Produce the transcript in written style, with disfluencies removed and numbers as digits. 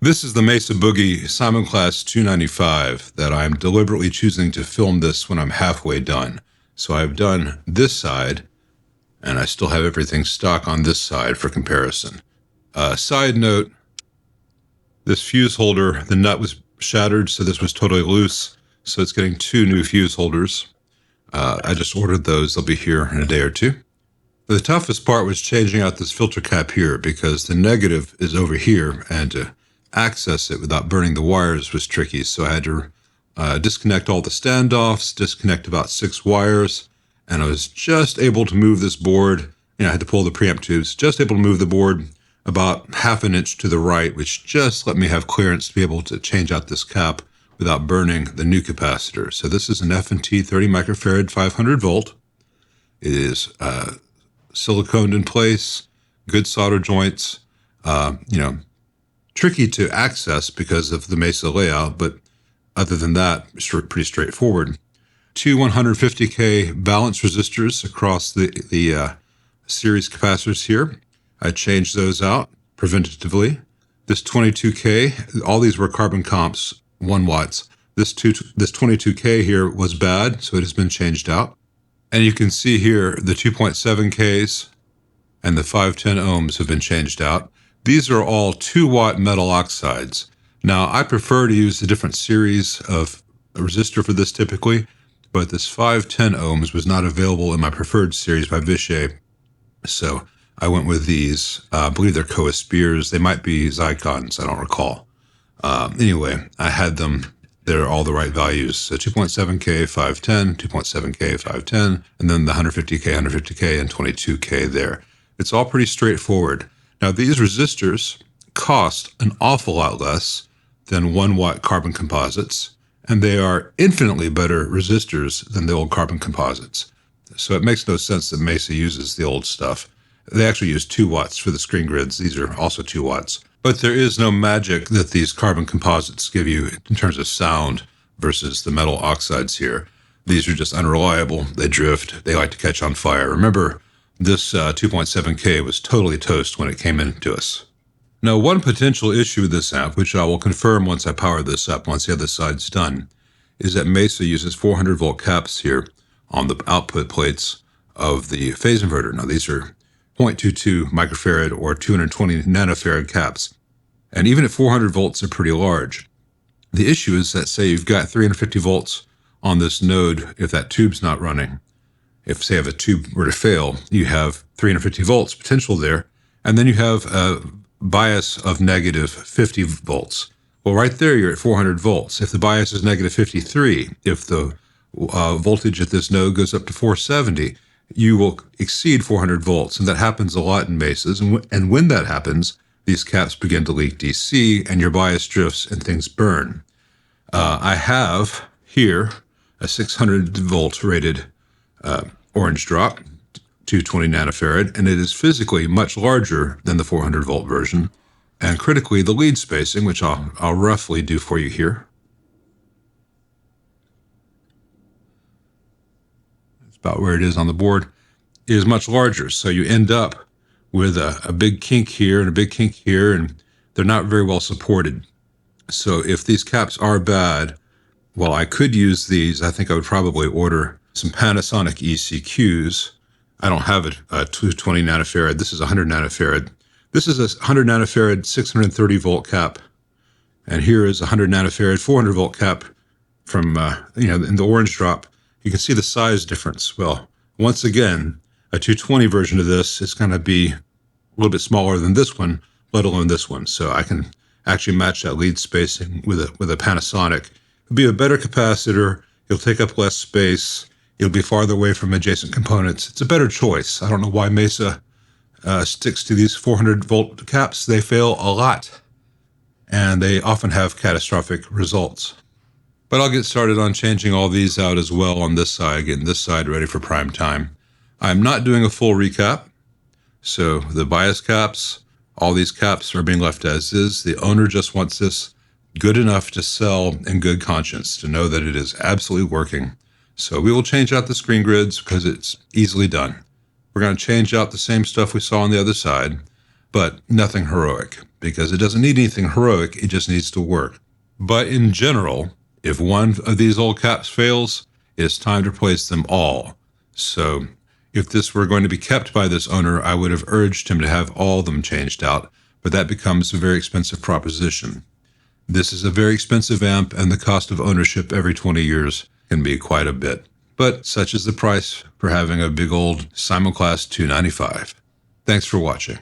This is the Mesa Boogie SimulClass 295 that I'm deliberately choosing to film this when I'm halfway done. So I've done this side, and I still have everything stock on this side for comparison. Side note, this fuse holder, the nut was shattered, so this was totally loose. So it's getting 2 new fuse holders. I just ordered those. They'll be here in a day or two. The toughest part was changing out this filter cap here because the negative is over here, and to access it without burning the wires was tricky. So I had to disconnect all the standoffs, disconnect about 6 wires, and I was just able to move this board. I had to pull the preamp tubes, just able to move the board about 1/2 inch to the right, which just let me have clearance to be able to change out this cap without burning the new capacitor. So this is an F&T 30 microfarad 500 volt. It is siliconed in place, good solder joints, tricky to access because of the Mesa layout, but other than that, pretty straightforward. 2 150K balance resistors across the series capacitors here. I changed those out preventatively. This 22K, all these were carbon comps, 1 watts. This 22K here was bad, so it has been changed out. And you can see here the 2.7Ks and the 510 ohms have been changed out. These are all 2-watt metal oxides. Now, I prefer to use a different series of resistor for this typically, but this 510 ohms was not available in my preferred series by Vishay. So I went with these. I believe they're Koa Spears. They might be Zycons. I don't recall. Anyway, I had them. They're all the right values. So 2.7K, 510, 2.7K, 510, and then the 150K, 150K, and 22K there. It's all pretty straightforward. Now, these resistors cost an awful lot less than 1-watt carbon composites, and they are infinitely better resistors than the old carbon composites. So it makes no sense that Mesa uses the old stuff. They actually use 2 watts for the screen grids. These are also 2 watts. But there is no magic that these carbon composites give you in terms of sound versus the metal oxides here. These are just unreliable. They drift. They like to catch on fire. Remember, this 2.7K was totally toast when it came into us. Now, one potential issue with this amp, which I will confirm once I power this up, once the other side's done, is that Mesa uses 400 volt caps here on the output plates of the phase inverter. Now, these are 0.22 microfarad or 220 nanofarad caps. And even at 400 volts, they're pretty large. The issue is that, say, you've got 350 volts on this node, if that tube's not running. If, say, if a tube were to fail, you have 350 volts potential there, and then you have a bias of negative 50 volts. Well, right there, you're at 400 volts. If the bias is negative 53, if the voltage at this node goes up to 470, you will exceed 400 volts, and that happens a lot in Mesas. And when that happens, these caps begin to leak DC, and your bias drifts, and things burn. I have here a 600 volt rated orange drop, 220 nanofarad, and it is physically much larger than the 400 volt version. And critically, the lead spacing, which I'll roughly do for you here. About where it is on the board, is much larger. So you end up with a big kink here and a big kink here, and they're not very well supported. So if these caps are bad, well, I could use these. I think I would probably order some Panasonic ECQs. I don't have a 220 nanofarad. This is 100 nanofarad. This is a 100 nanofarad 630 volt cap. And here is a 100 nanofarad 400 volt cap from, in the orange drop. You can see the size difference. Well, once again, a 220 version of this is going to be a little bit smaller than this one, let alone this one. So I can actually match that lead spacing with a Panasonic. It'll be a better capacitor. It'll take up less space. It'll be farther away from adjacent components. It's a better choice. I don't know why Mesa sticks to these 400 volt caps. They fail a lot, and they often have catastrophic results. But I'll get started on changing all these out as well on this side, getting this side ready for prime time. I'm not doing a full recap. So the bias caps, all these caps are being left as is. The owner just wants this good enough to sell in good conscience, to know that it is absolutely working. So we will change out the screen grids because it's easily done. We're going to change out the same stuff we saw on the other side. but nothing heroic, because it doesn't need anything heroic, it just needs to work. But in general, if one of these old caps fails, it's time to replace them all. So if this were going to be kept by this owner, I would have urged him to have all of them changed out, but that becomes a very expensive proposition. This is a very expensive amp, and the cost of ownership every 20 years can be quite a bit. But such is the price for having a big old SimulClass 295. Thanks for watching.